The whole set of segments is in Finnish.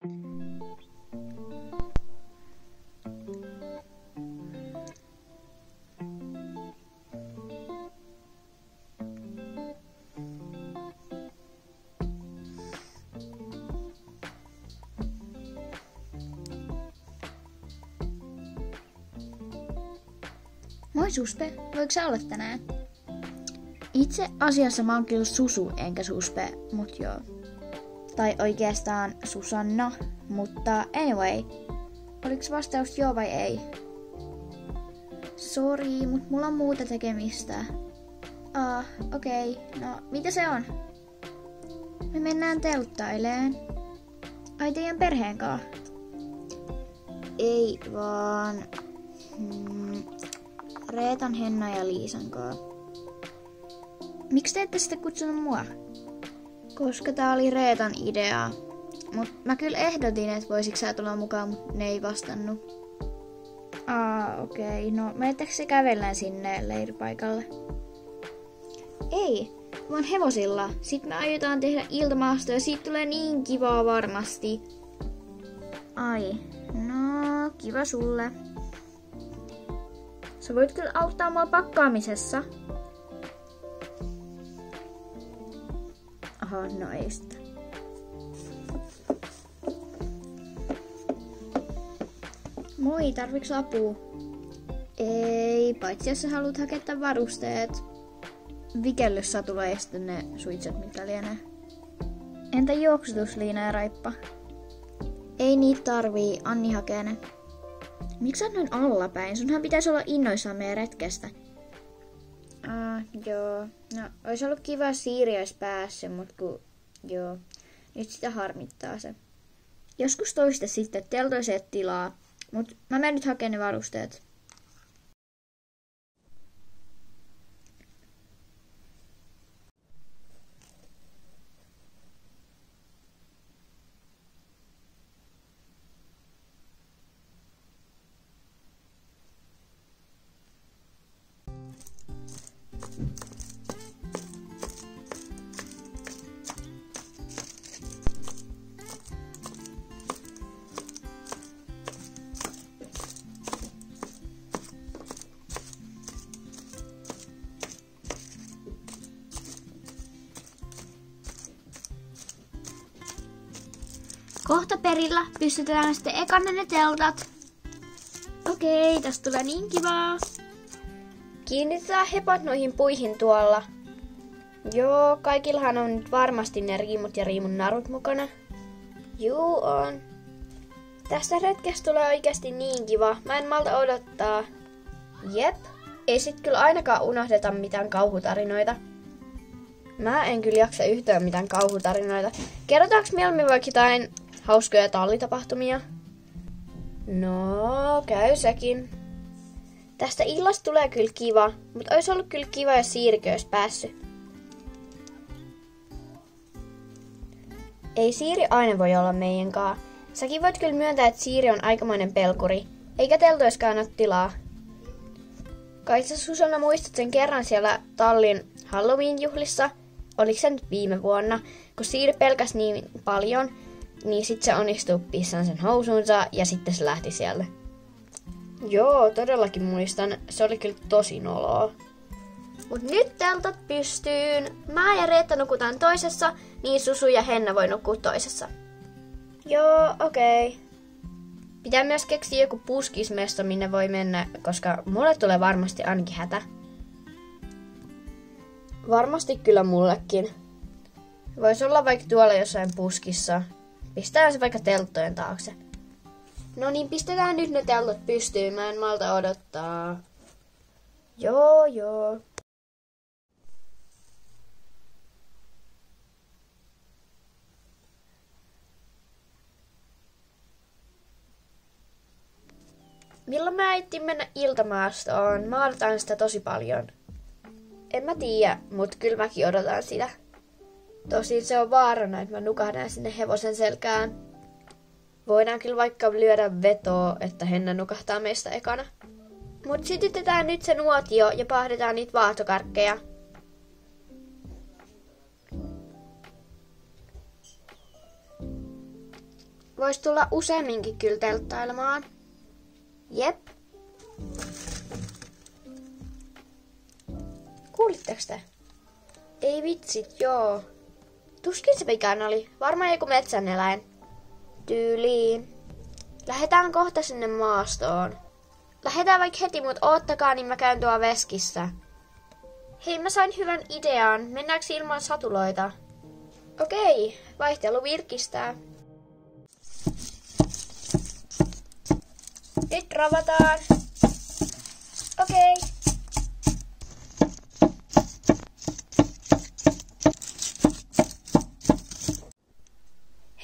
Moi Suspe, voiko sä olla tänään? Itse asiassa mä oon kyllä Susu enkä Suspe, mut joo. Tai oikeastaan Susanna, mutta anyway. Oliks vastaus joo vai ei? Sori, mut mulla on muuta tekemistä. Okei. No, mitä se on? Me mennään telttaileen. Ai teidän perheen kanssa? Ei vaan... Reetan, Henna ja Liisan kanssa. Miksi te ette sitten kutsunut mua? Koska tää oli Reetan idea. Mut mä kyllä ehdotin, että voisitko sä tulla mukaan, mut ne ei vastannut. Okei. No menettekö se kävellään sinne leiripaikalle? Ei, vaan hevosilla. Sitten me aiotaan tehdä iltamaasto ja siitä tulee niin kivaa varmasti. Ai, no kiva sulle. Sä voit kyllä auttaa mua pakkaamisessa. Aha, no ei sitä. Moi, tarviks apua? Ei, paitsi jos sä haluat hakea varusteet. Vikellyssatula ja sitten ne suitset, mitkä lienee. Entä juoksutusliina ja raippa? Ei niitä tarvii, Anni hakee ne. Miksi sä oot noin allapäin? Sunhan pitäisi olla innoissaan meidän retkestä. Joo. No, ois ollut kiva, jos Siiri ois päässyt, mut joo. Nyt sitä harmittaa se. Joskus toista sitten, teltoiset tilaa. Mut mä menen nyt hakemaan ne varusteet. Kohta perillä pystytetään sitten ekanne ne teltat. Okei, tästä tulee niin kivaa. Kiinnitetään hepot noihin puihin tuolla. Joo, kaikillahan on nyt varmasti ne riimut ja riimun narut mukana. Juu on. Tästä retkestä tulee oikeasti niin kiva. Mä en malta odottaa. Jep. Ei sit kyllä ainakaan unohdeta mitään kauhutarinoita. Mä en kyllä jaksa yhtään mitään kauhutarinoita. Kerrotaanko mieluummin vaikka jotain hauskoja tallitapahtumia? No, käy sekin. Tästä illasta tulee kyllä kiva, mutta olisi ollut kyllä kiva, jos Siirikö olisi päässyt. Ei Siiri aina voi olla meidän kaa. Säkin voit kyllä myöntää, että Siiri on aikamoinen pelkuri, eikä teltoiskaan ole tilaa. Kai sä Susanna muistat sen kerran siellä tallin Halloween-juhlissa? Oliko se nyt viime vuonna? Kun Siiri pelkäsi niin paljon, niin sit se onnistui pissan sen housuunsa ja sitten se lähti sieltä. Joo, todellakin muistan. Se oli kyllä tosi noloa. Mut nyt teltat pystyyn. Mä ja Reetta nukutaan toisessa, niin Susu ja Henna voi nukkua toisessa. Joo, okei. Pitää myös keksiä joku puskismesto, minne voi mennä, koska mulle tulee varmasti ainakin hätä. Varmasti kyllä mullekin. Vois olla vaikka tuolla jossain puskissa. Pistetään se vaikka telttojen taakse. No niin, pistetään nyt ne teltot pystyyn. Mä en malta odottaa. Joo. Milloin mä äittiin mennä iltamaastoon? Mä odotan sitä tosi paljon. En mä tiedä, mut kyllä mäkin odotan sitä. Tosin se on vaarana, että mä nukahdan sinne hevosen selkään. Voidaan kyllä vaikka lyödä vetoa, että Henna nukahtaa meistä ekana. Mut sytytetään nyt se nuotio ja pahdetaan niitä vaahtokarkkeja. Vois tulla useamminkin kyllä telttailemaan. Jep. Kuulitteko te? Ei vitsit, joo. Tuskin se mikään oli. Varmaan joku metsäneläin. Tyyliin. Lähetään kohta sinne maastoon. Lähetään vaikka heti, mut oottakaa, niin mä käyn tuolla veskissä. Hei, mä sain hyvän idean. Mennäänkö ilman satuloita? Okei, vaihtelu virkistää. Nyt ravataan. Okei.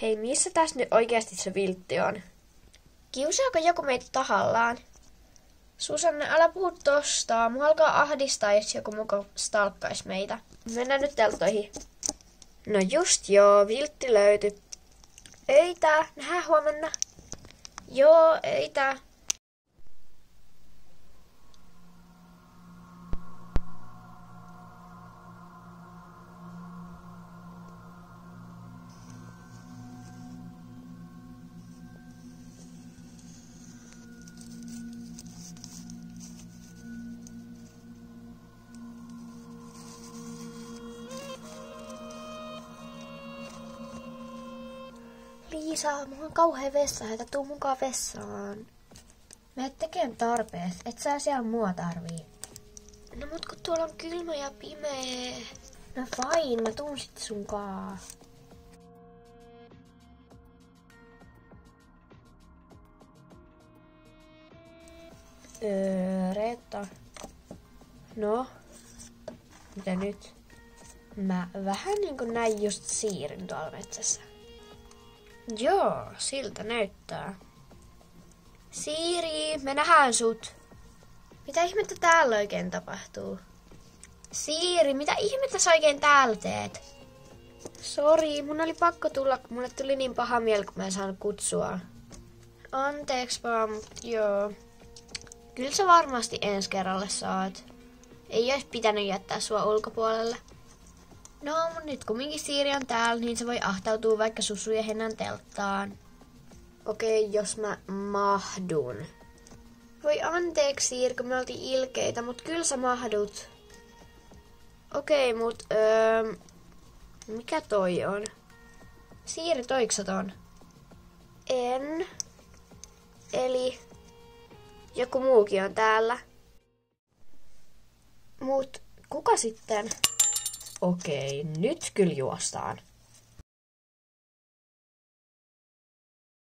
Hei, missä tässä nyt oikeasti se viltti on? Kiusaako joku meitä tahallaan? Susanne, älä puhu tosta. Mua alkaa ahdistaa, jos joku muka stalkkaisi meitä. Mennään nyt teltoihin. No just joo, viltti löytyi. Ei tää, nähdään huomenna. Joo, ei tää. Liisa, mulla on kauhea vessahätä, tuu mukaan vessaan. Meet tekeen tarpeet, et sä siellä mua tarvii. No mut kun tuolla on kylmä ja pimeä. No fine, mä tuun sit sunkaan. Reetta. No, mitä nyt? Mä vähän niinku näin just Siirin tuolla metsässä. Joo, siltä näyttää. Siiri, me nähdään sut. Mitä ihmettä täällä oikein tapahtuu? Siiri, mitä ihmettä sä oikein täällä teet? Sori, mun oli pakko tulla, kun mulle tuli niin paha mieli, kun mä en saanut kutsua. Anteeksi vaan, mut joo. Kyllä sä varmasti ensi kerralle saat. Ei ois pitänyt jättää sua ulkopuolelle. No, mut nyt kumminkin Siiri on täällä, niin se voi ahtautua vaikka Susu ja Hennan telttaan. Okei, jos mä mahdun. Voi anteeksi, Siiri, kun me oltiin ilkeitä, mut kyllä sä mahdut. Okei, mut mikä toi on? Siiri, toiks sä ton? En. Eli joku muukin on täällä. Mut kuka sitten? Okei, nyt kyllä juostaan.